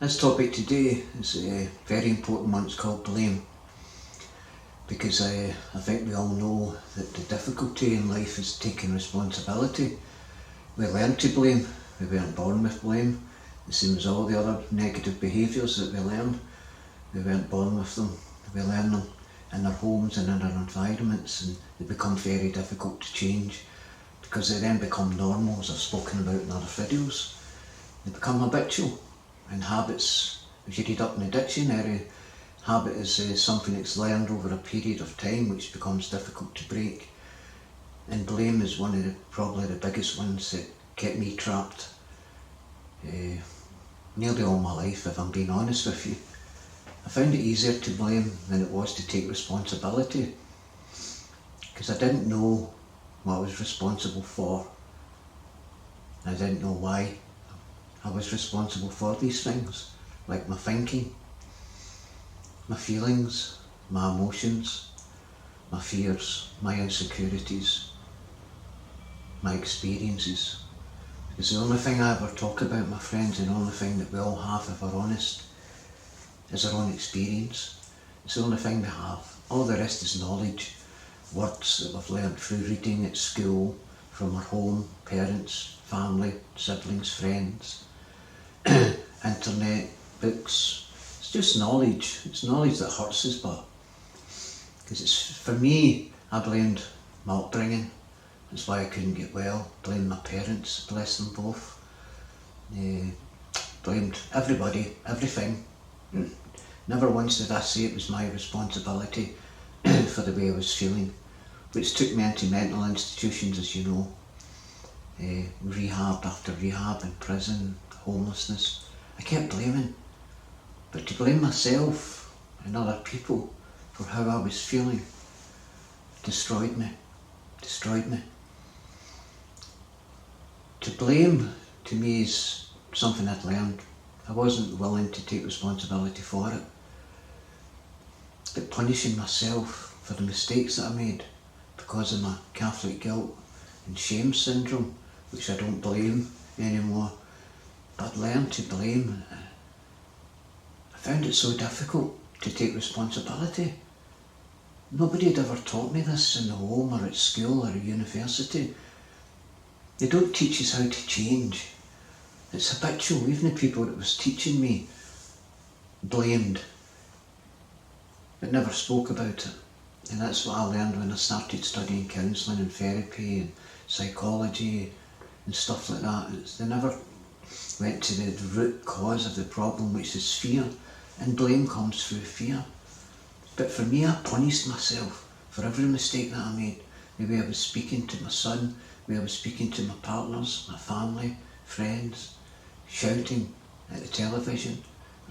This topic today is a very important one. It's called blame, because I think we all know that the difficulty in life is taking responsibility. We learn to blame. We weren't born with blame, the same as all the other negative behaviours that we learn. We weren't born with them. We learn them in our homes and in our environments, and they become very difficult to change because they then become normal, as I've spoken about in other videos. They become habitual. And habits, if you read up in the dictionary, habit is something that's learned over a period of time which becomes difficult to break. And blame is one of probably the biggest ones that kept me trapped nearly all my life, if I'm being honest with you. I found it easier to blame than it was to take responsibility, because I didn't know what I was responsible for. I didn't know why I was responsible for these things, like my thinking, my feelings, my emotions, my fears, my insecurities, my experiences. Because the only thing I ever talk about, my friends, and the only thing that we all have, if we're honest, is our own experience. It's the only thing we have. All the rest is knowledge, words that we've learned through reading at school, from our home, parents, family, siblings, friends, internet, books. It's just knowledge. It's knowledge that hurts us, but because for me, I blamed my upbringing. That's why I couldn't get well. Blamed my parents, bless them both. Blamed everybody, everything. Never once did I say it was my responsibility for the way I was feeling, which took me into mental institutions, as you know. Rehab after rehab, in prison, homelessness. I kept blaming, but to blame myself and other people for how I was feeling destroyed me. To blame, to me, is something I'd learned. I wasn't willing to take responsibility for it. But punishing myself for the mistakes that I made because of my Catholic guilt and shame syndrome, which I don't blame anymore, but I'd learned to blame. I found it so difficult to take responsibility. Nobody had ever taught me this in the home or at school or at university. They don't teach us how to change. It's habitual. Even the people that was teaching me blamed, but never spoke about it. And that's what I learned when I started studying counselling and therapy and psychology and stuff like that. They never went to the root cause of the problem, which is fear. And blame comes through fear. But for me, I punished myself for every mistake that I made. The way I was speaking to my son, the way I was speaking to my partners, my family, friends, shouting at the television,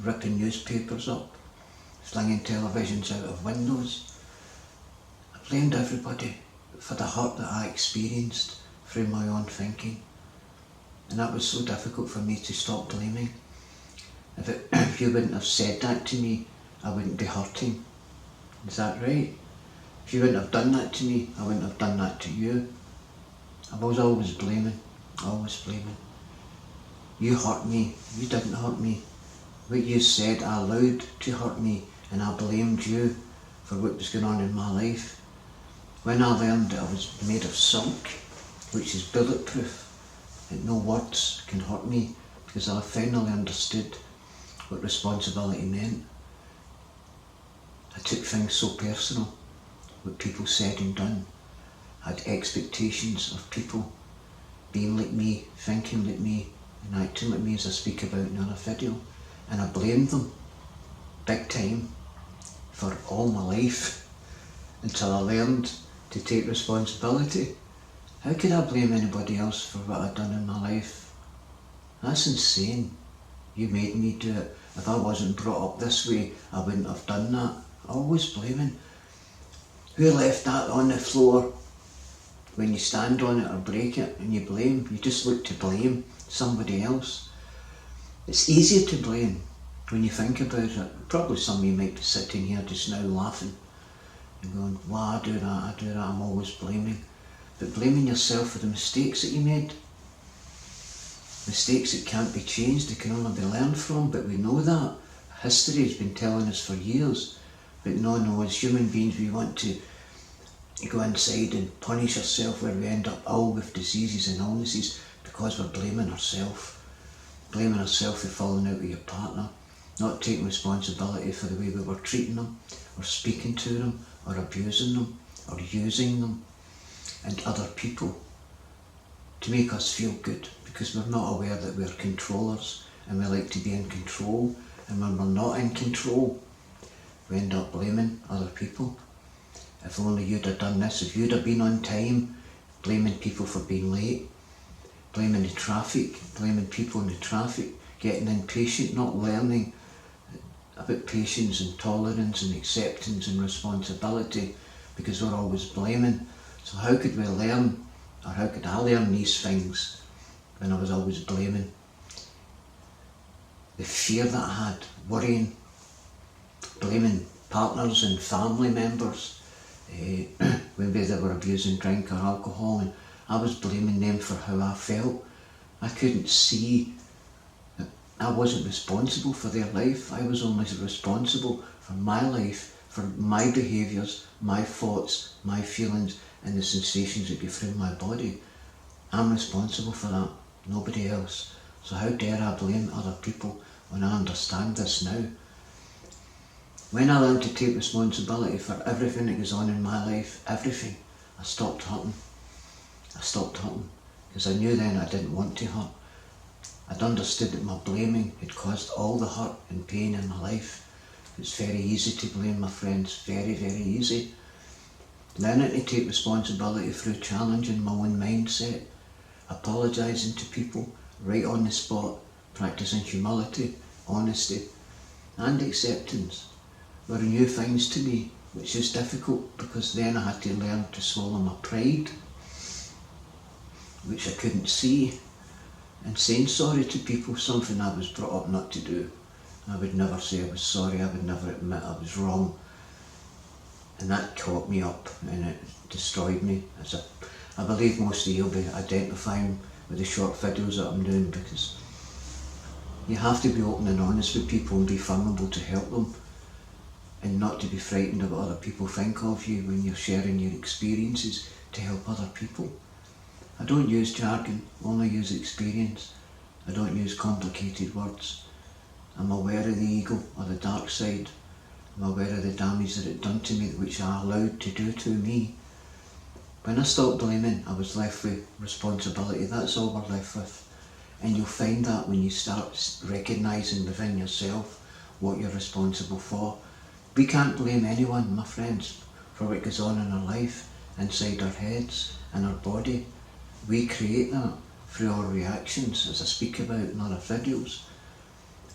ripping newspapers up, flinging televisions out of windows. I blamed everybody for the hurt that I experienced through my own thinking. And that was so difficult for me to stop blaming. If you wouldn't have said that to me, I wouldn't be hurting. Is that right? If you wouldn't have done that to me, I wouldn't have done that to you. I was always blaming, always blaming. You hurt me, you didn't hurt me. What you said I allowed to hurt me, and I blamed you for what was going on in my life. When I learned that I was made of silk, which is bulletproof, that no words can hurt me, because I finally understood what responsibility meant. I took things so personal, what people said and done. I had expectations of people being like me, thinking like me, and acting like me, as I speak about in another video. And I blamed them, big time, for all my life, until I learned to take responsibility. How could I blame anybody else for what I'd done in my life? That's insane. You made me do it. If I wasn't brought up this way, I wouldn't have done that. Always blaming. Who left that on the floor? When you stand on it or break it and you blame, you just look to blame somebody else. It's easier to blame when you think about it. Probably some of you might be sitting here just now laughing and going, well, I do that, I'm always blaming. But blaming yourself for the mistakes that you made, Mistakes that can't be changed, they can only be learned from, but we know that. History has been telling us for years. But no, as human beings we want to go inside and punish ourselves where we end up ill with diseases and illnesses because we're blaming ourselves. Blaming ourselves for falling out with your partner, not taking responsibility for the way we were treating them, or speaking to them, or abusing them, or using them and other people to make us feel good, because we're not aware that we're controllers and we like to be in control, and when we're not in control we end up blaming other people. If only you'd have done this, if you'd have been on time, blaming people for being late, blaming the traffic, blaming people in the traffic, getting impatient, not learning about patience and tolerance and acceptance and responsibility, because we're always blaming. So how could we learn, or how could I learn these things when I was always blaming? The fear that I had, worrying, blaming partners and family members, maybe they were abusing drink or alcohol, and I was blaming them for how I felt. I couldn't see that I wasn't responsible for their life. I was only responsible for my life, for my behaviours, my thoughts, my feelings and the sensations that go through my body. I'm responsible for that, nobody else. So how dare I blame other people when I understand this now? When I learned to take responsibility for everything that goes on in my life, everything, I stopped hurting. Because I knew then I didn't want to hurt. I'd understood that my blaming had caused all the hurt and pain in my life. It's very easy to blame, my friends, very, very easy. Learning to take responsibility through challenging my own mindset, apologising to people right on the spot, practising humility, honesty and acceptance were new things to me, which is difficult because then I had to learn to swallow my pride, which I couldn't see, and saying sorry to people, something I was brought up not to do. I would never say I was sorry, I would never admit I was wrong. And that caught me up and it destroyed me. I believe most of you will be identifying with the short videos that I'm doing, because you have to be open and honest with people and be vulnerable to help them, and not to be frightened of what other people think of you when you're sharing your experiences to help other people. I don't use jargon, only use experience. I don't use complicated words. I'm aware of the ego or the dark side. I'm aware of the damage that it done to me, which I allowed to do to me. When I stopped blaming, I was left with responsibility. That's all we're left with. And you'll find that when you start recognising within yourself what you're responsible for. We can't blame anyone, my friends, for what goes on in our life, inside our heads and our body. We create that through our reactions, as I speak about in other videos.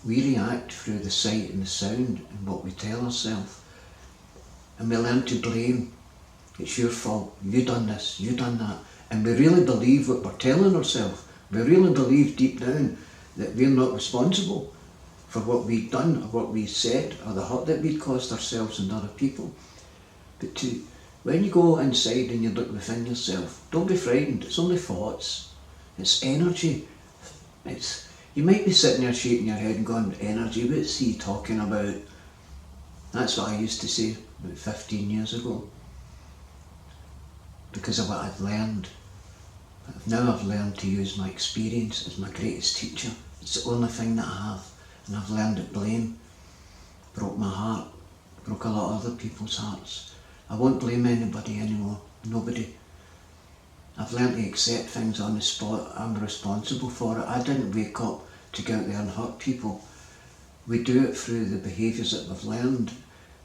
We react through the sight and the sound and what we tell ourselves. And we learn to blame. It's your fault, you done this, you done that. And we really believe what we're telling ourselves. We really believe deep down that we're not responsible for what we've done or what we said or the hurt that we'd caused ourselves and other people. But when you go inside and you look within yourself, don't be frightened, it's only thoughts. It's energy. You might be sitting there shaking your head and going, energy, what's he talking about? That's what I used to say about 15 years ago, because of what I'd learned. But now I've learned to use my experience as my greatest teacher. It's the only thing that I have. And I've learned that blame broke my heart, broke a lot of other people's hearts. I won't blame anybody anymore, nobody. I've learned to accept things on the spot. I'm responsible for it. I didn't wake up to go out there and hurt people. We do it through the behaviours that we've learned,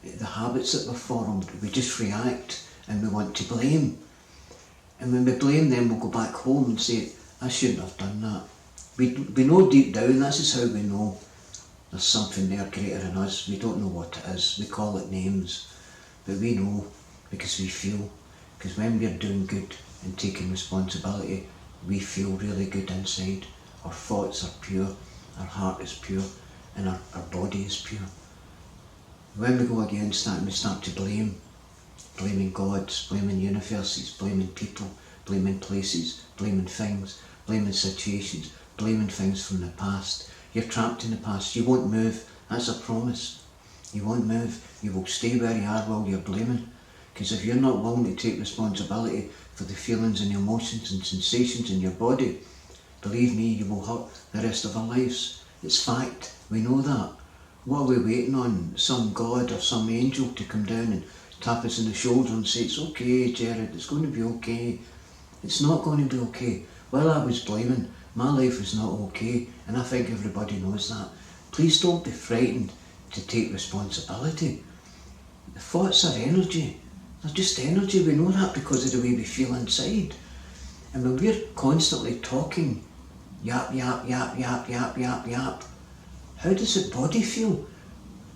the habits that we've formed. We just react and we want to blame. And when we blame them, we'll go back home and say, I shouldn't have done that. We know deep down, this is how we know there's something there greater than us. We don't know what it is. We call it names. But we know because we feel. Because when we're doing good and taking responsibility, we feel really good inside. Our thoughts are pure, our heart is pure, and our body is pure. When we go against that and we start to blame, blaming gods, blaming universes, blaming people, blaming places, blaming things, blaming situations, blaming things from the past. You're trapped in the past. You won't move. That's a promise. You won't move. You will stay where you are while you're blaming. Because if you're not willing to take responsibility for the feelings and emotions and sensations in your body, believe me, you will hurt the rest of our lives. It's fact. We know that. What are we waiting on? Some God or some angel to come down and tap us in the shoulder and say, it's okay, Gerry, it's going to be okay. It's not going to be okay. While I was blaming, my life was not okay, and I think everybody knows that. Please don't be frightened to take responsibility. The thoughts are energy. They're just energy. We know that because of the way we feel inside. And when we're constantly talking, yap, yap, yap, yap, yap, yap, yap, how does the body feel?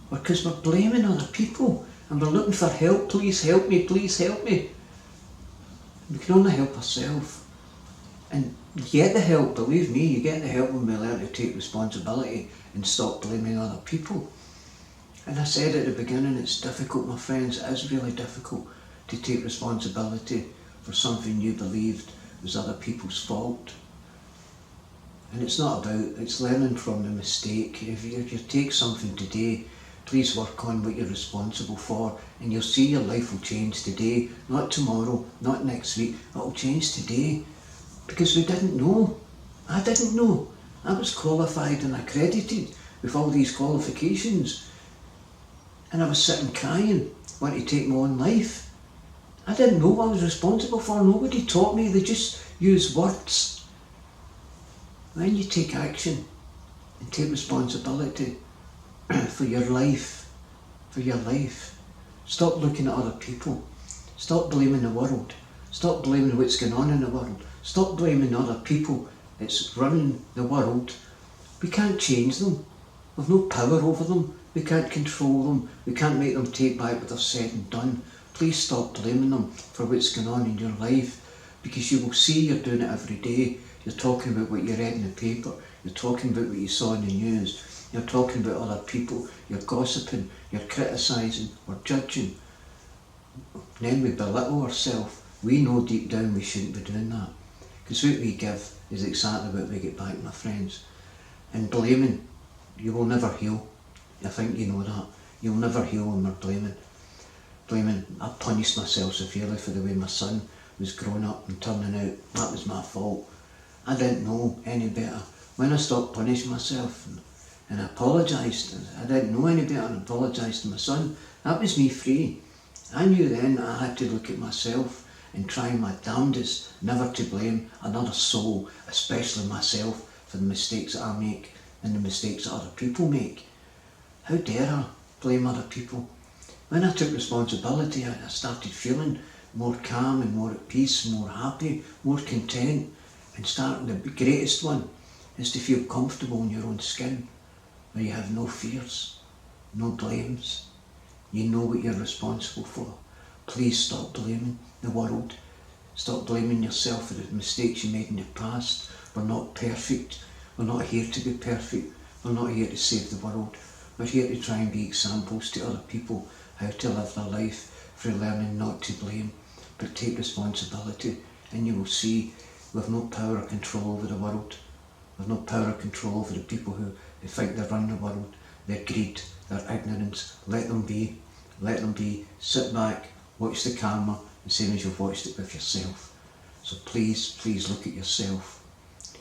Because we're blaming other people and we're looking for help. Please help me, please help me. We can only help ourselves. And you get the help, believe me, you get the help when we learn to take responsibility and stop blaming other people. And I said at the beginning, it's difficult, my friends, it is really difficult to take responsibility for something you believed was other people's fault. And it's not about, it's learning from the mistake. If you take something today, please work on what you're responsible for, and you'll see your life will change today, not tomorrow, not next week. It'll change today, because we didn't know. I didn't know. I was qualified and accredited with all these qualifications, and I was sitting crying, wanting to take my own life. I didn't know what I was responsible for. Nobody taught me. They just used words. When you take action and take responsibility for your life, stop looking at other people. Stop blaming the world. Stop blaming what's going on in the world. Stop blaming other people that's running the world. We can't change them. We've no power over them. We can't control them. We can't make them take back what they've said and done. Please stop blaming them for what's going on in your life, because you will see you're doing it every day. You're talking about what you read in the paper. You're talking about what you saw in the news. You're talking about other people. You're gossiping. You're criticising or judging. And then we belittle ourselves. We know deep down we shouldn't be doing that. Because what we give is exactly what we get back, my friends. And blaming, you will never heal. I think you know that. You'll never heal when we're blaming. I punished myself severely for the way my son was growing up and turning out. That was my fault. I didn't know any better. When I stopped punishing myself and I apologised, I didn't know any better and apologised to my son, that was me free. I knew then I had to look at myself and try my damnedest never to blame another soul, especially myself, for the mistakes that I make and the mistakes that other people make. How dare I blame other people? When I took responsibility, I started feeling more calm and more at peace, more happy, more content. And starting, the greatest one is to feel comfortable in your own skin, where you have no fears, no blames. You know what you're responsible for. Please stop blaming the world. Stop blaming yourself for the mistakes you made in the past. We're not perfect. We're not here to be perfect. We're not here to save the world. We're here to try and be examples to other people how to live their life, through learning not to blame, but take responsibility. And you will see we've no power or control over the world. We've no power or control over the people who think they run the world. Their greed, their ignorance. Let them be. Let them be. Sit back, watch the camera, the same as you've watched it with yourself. So please, please look at yourself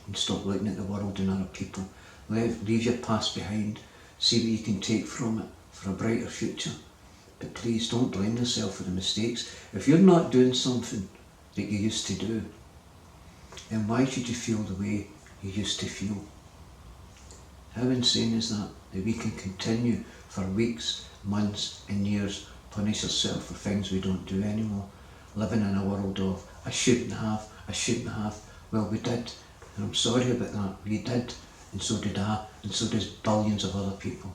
and stop looking at the world and other people. Leave your past behind. See what you can take from it for a brighter future. But please don't blame yourself for the mistakes. If you're not doing something that you used to do, then why should you feel the way you used to feel? How insane is that? That we can continue for weeks, months and years, punish ourselves for things we don't do anymore. Living in a world of, I shouldn't have. Well, we did. And I'm sorry about that. We did. And so did I. And so does billions of other people.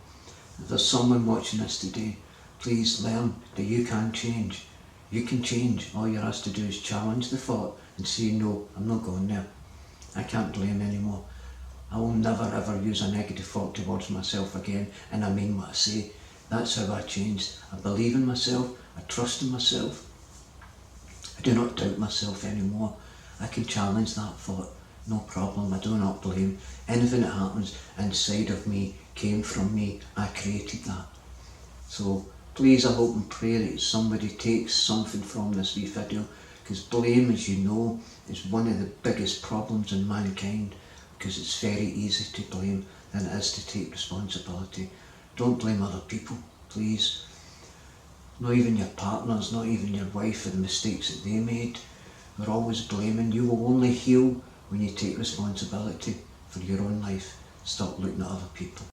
If there's someone watching this today, please learn that you can change. You can change. All you're asked to do is challenge the thought and say, no, I'm not going there. I can't blame anymore. I will never ever use a negative thought towards myself again, and I mean what I say. That's how I changed. I believe in myself. I trust in myself. I do not doubt myself anymore. I can challenge that thought. no problem. I do not blame. Anything that happens inside of me came from me. I created that. So please, I hope and pray that somebody takes something from this wee video, because blame, as you know, is one of the biggest problems in mankind, because it's very easy to blame than it is to take responsibility. Don't blame other people, please. Not even your partners, not even your wife for the mistakes that they made. We're always blaming. You will only heal when you take responsibility for your own life. Stop looking at other people.